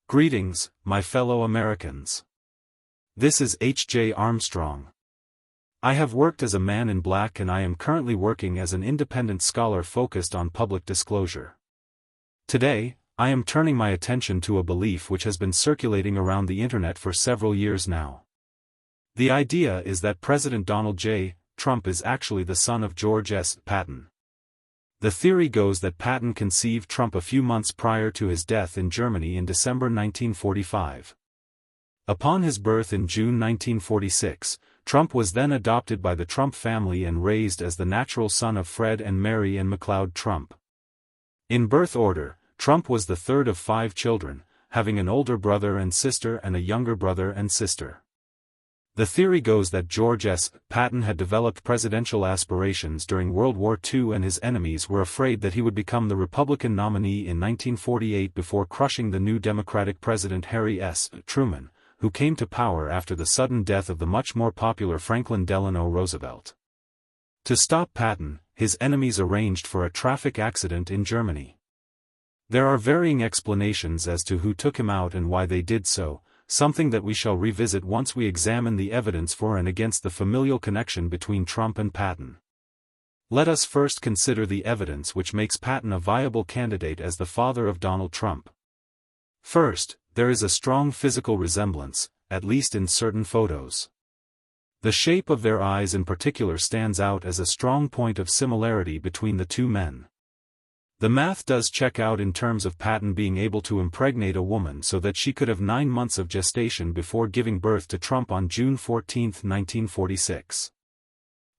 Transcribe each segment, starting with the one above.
Greetings, my fellow Americans. This is H.J. Armstrong. I have worked as a man in black and I am currently working as an independent scholar focused on public disclosure. Today, I am turning my attention to a belief which has been circulating around the internet for several years now. The idea is that President Donald J. Trump is actually the son of George S. Patton. The theory goes that Patton conceived Trump a few months prior to his death in Germany in December 1945. Upon his birth in June 1946, Trump was then adopted by the Trump family and raised as the natural son of Fred and Mary and McLeod Trump. In birth order, Trump was the third of 5 children, having an older brother and sister and a younger brother and sister. The theory goes that George S. Patton had developed presidential aspirations during World War II and his enemies were afraid that he would become the Republican nominee in 1948 before crushing the new Democratic President Harry S. Truman, who came to power after the sudden death of the much more popular Franklin Delano Roosevelt. To stop Patton, his enemies arranged for a traffic accident in Germany. There are varying explanations as to who took him out and why they did so, something that we shall revisit once we examine the evidence for and against the familial connection between Trump and Patton. Let us first consider the evidence which makes Patton a viable candidate as the father of Donald Trump. First, there is a strong physical resemblance, at least in certain photos. The shape of their eyes in particular stands out as a strong point of similarity between the two men. The math does check out in terms of Patton being able to impregnate a woman so that she could have 9 months of gestation before giving birth to Trump on June 14, 1946.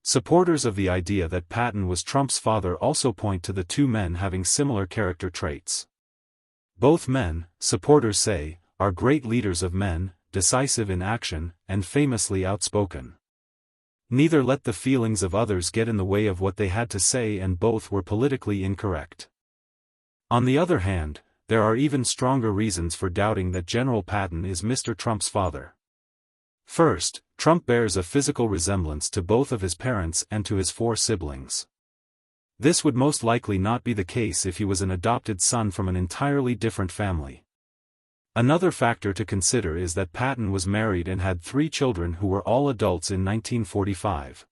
Supporters of the idea that Patton was Trump's father also point to the two men having similar character traits. Both men, supporters say, are great leaders of men, decisive in action, and famously outspoken. Neither let the feelings of others get in the way of what they had to say, and both were politically incorrect. On the other hand, there are even stronger reasons for doubting that General Patton is Mr. Trump's father. First, Trump bears a physical resemblance to both of his parents and to his 4 siblings. This would most likely not be the case if he was an adopted son from an entirely different family. Another factor to consider is that Patton was married and had 3 children who were all adults in 1945.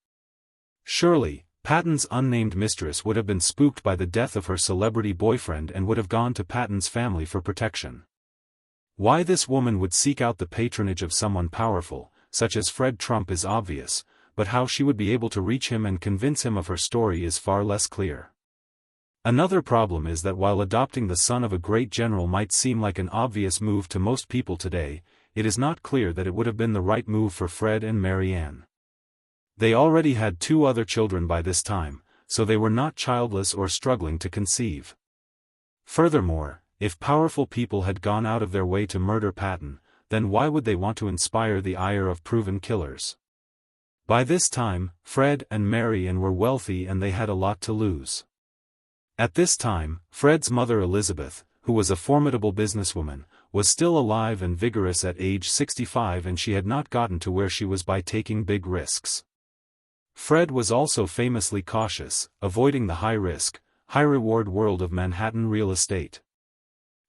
Surely, Patton's unnamed mistress would have been spooked by the death of her celebrity boyfriend and would have gone to Patton's family for protection. Why this woman would seek out the patronage of someone powerful, such as Fred Trump, is obvious, but how she would be able to reach him and convince him of her story is far less clear. Another problem is that while adopting the son of a great general might seem like an obvious move to most people today, it is not clear that it would have been the right move for Fred and Mary Ann. They already had 2 other children by this time, so they were not childless or struggling to conceive. Furthermore, if powerful people had gone out of their way to murder Patton, then why would they want to inspire the ire of proven killers? By this time, Fred and Mary Ann were wealthy and they had a lot to lose. At this time, Fred's mother Elizabeth, who was a formidable businesswoman, was still alive and vigorous at age 65, and she had not gotten to where she was by taking big risks. Fred was also famously cautious, avoiding the high-risk, high-reward world of Manhattan real estate.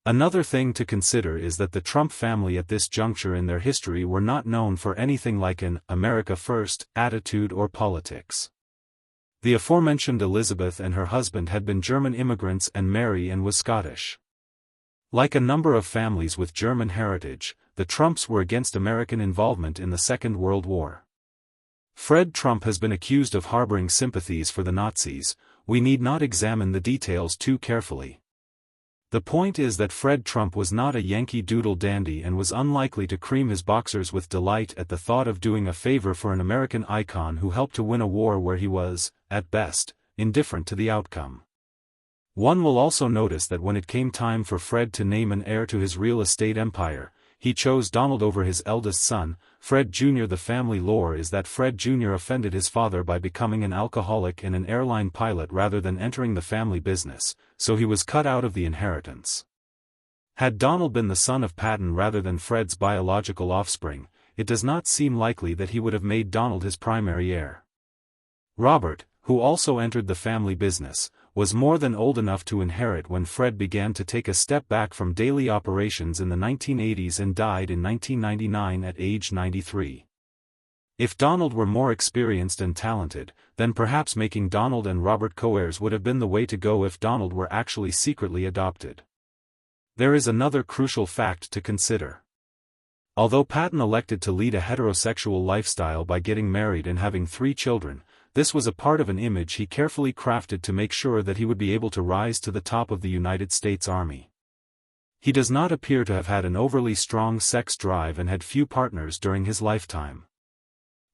Another thing to consider is that the Trump family at this juncture in their history were not known for anything like an America First attitude or politics. The aforementioned Elizabeth and her husband had been German immigrants and Mary Ann was Scottish. Like a number of families with German heritage, the Trumps were against American involvement in the Second World War. Fred Trump has been accused of harboring sympathies for the Nazis. We need not examine the details too carefully. The point is that Fred Trump was not a Yankee Doodle dandy and was unlikely to cream his boxers with delight at the thought of doing a favor for an American icon who helped to win a war where he was, at best, indifferent to the outcome. One will also notice that when it came time for Fred to name an heir to his real estate empire, he chose Donald over his eldest son, Fred Jr. The family lore is that Fred Jr. offended his father by becoming an alcoholic and an airline pilot rather than entering the family business, so he was cut out of the inheritance. Had Donald been the son of Patton rather than Fred's biological offspring, it does not seem likely that he would have made Donald his primary heir. Robert, who also entered the family business, was more than old enough to inherit when Fred began to take a step back from daily operations in the 1980s and died in 1999 at age 93. If Donald were more experienced and talented, then perhaps making Donald and Robert co-heirs would have been the way to go if Donald were actually secretly adopted. There is another crucial fact to consider. Although Patton elected to lead a heterosexual lifestyle by getting married and having 3 children, this was a part of an image he carefully crafted to make sure that he would be able to rise to the top of the United States Army. He does not appear to have had an overly strong sex drive and had few partners during his lifetime.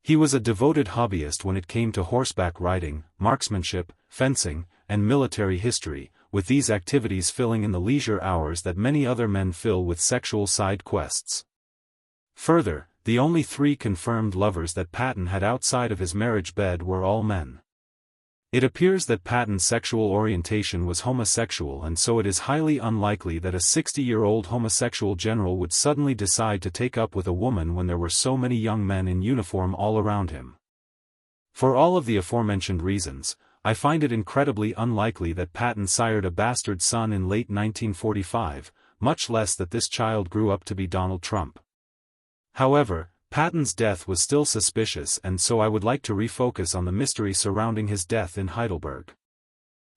He was a devoted hobbyist when it came to horseback riding, marksmanship, fencing, and military history, with these activities filling in the leisure hours that many other men fill with sexual side quests. Further, the only 3 confirmed lovers that Patton had outside of his marriage bed were all men. It appears that Patton's sexual orientation was homosexual, and so it is highly unlikely that a 60-year-old homosexual general would suddenly decide to take up with a woman when there were so many young men in uniform all around him. For all of the aforementioned reasons, I find it incredibly unlikely that Patton sired a bastard son in late 1945, much less that this child grew up to be Donald Trump. However, Patton's death was still suspicious, and so I would like to refocus on the mystery surrounding his death in Heidelberg.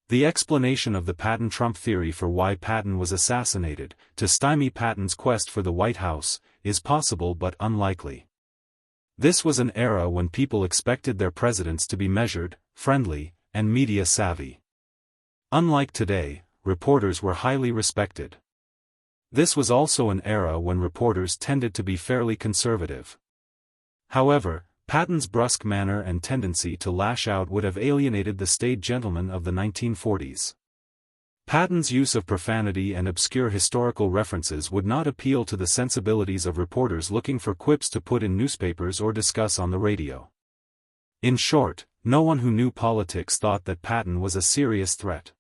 The explanation of the Patton-Trump theory for why Patton was assassinated, to stymie Patton's quest for the White House, is possible but unlikely. This was an era when people expected their presidents to be measured, friendly, and media-savvy. Unlike today, reporters were highly respected. This was also an era when reporters tended to be fairly conservative. However, Patton's brusque manner and tendency to lash out would have alienated the staid gentlemen of the 1940s. Patton's use of profanity and obscure historical references would not appeal to the sensibilities of reporters looking for quips to put in newspapers or discuss on the radio. In short, no one who knew politics thought that Patton was a serious threat.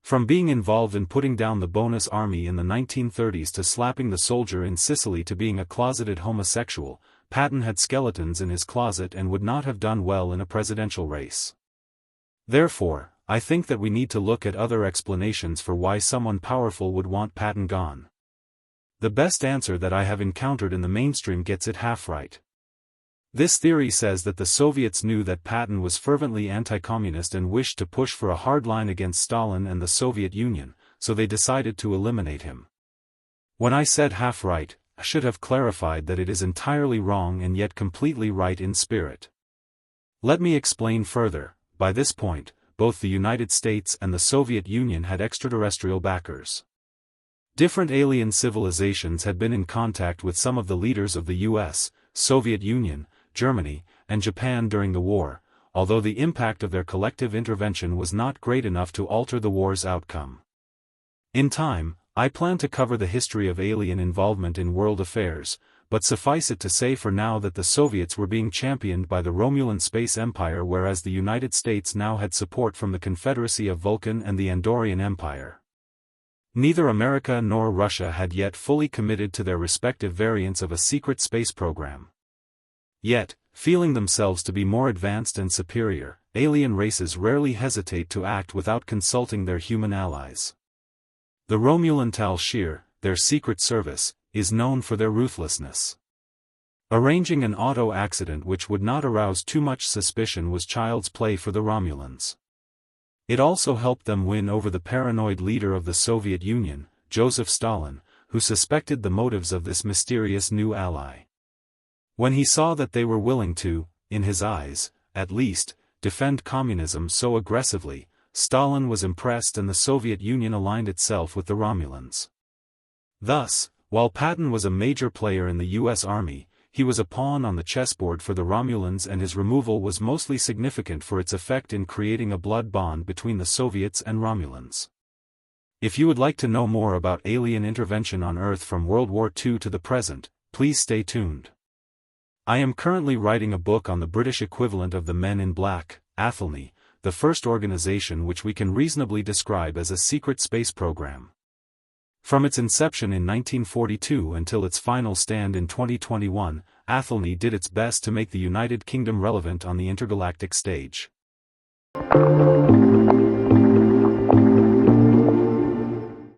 From being involved in putting down the bonus army in the 1930s to slapping the soldier in Sicily to being a closeted homosexual, Patton had skeletons in his closet and would not have done well in a presidential race. Therefore, I think that we need to look at other explanations for why someone powerful would want Patton gone. The best answer that I have encountered in the mainstream gets it half right. This theory says that the Soviets knew that Patton was fervently anti-communist and wished to push for a hard line against Stalin and the Soviet Union, so they decided to eliminate him. When I said half right, I should have clarified that it is entirely wrong and yet completely right in spirit. Let me explain further. By this point, both the United States and the Soviet Union had extraterrestrial backers. Different alien civilizations had been in contact with some of the leaders of the US, Soviet Union, Germany, and Japan during the war, although the impact of their collective intervention was not great enough to alter the war's outcome. In time, I plan to cover the history of alien involvement in world affairs, but suffice it to say for now that the Soviets were being championed by the Romulan space empire, whereas the United States now had support from the Confederacy of Vulcan and the Andorian Empire. Neither America nor Russia had yet fully committed to their respective variants of a secret space program. Yet, feeling themselves to be more advanced and superior, alien races rarely hesitate to act without consulting their human allies. The Romulan Tal Shir, their secret service, is known for their ruthlessness. Arranging an auto accident which would not arouse too much suspicion was child's play for the Romulans. It also helped them win over the paranoid leader of the Soviet Union, Joseph Stalin, who suspected the motives of this mysterious new ally. When he saw that they were willing to, in his eyes, at least, defend communism so aggressively, Stalin was impressed and the Soviet Union aligned itself with the Romulans. Thus, while Patton was a major player in the U.S. Army, he was a pawn on the chessboard for the Romulans, and his removal was mostly significant for its effect in creating a blood bond between the Soviets and Romulans. If you would like to know more about alien intervention on Earth from World War II to the present, please stay tuned. I am currently writing a book on the British equivalent of the Men in Black, Athelney, the first organization which we can reasonably describe as a secret space program. From its inception in 1942 until its final stand in 2021, Athelney did its best to make the United Kingdom relevant on the intergalactic stage.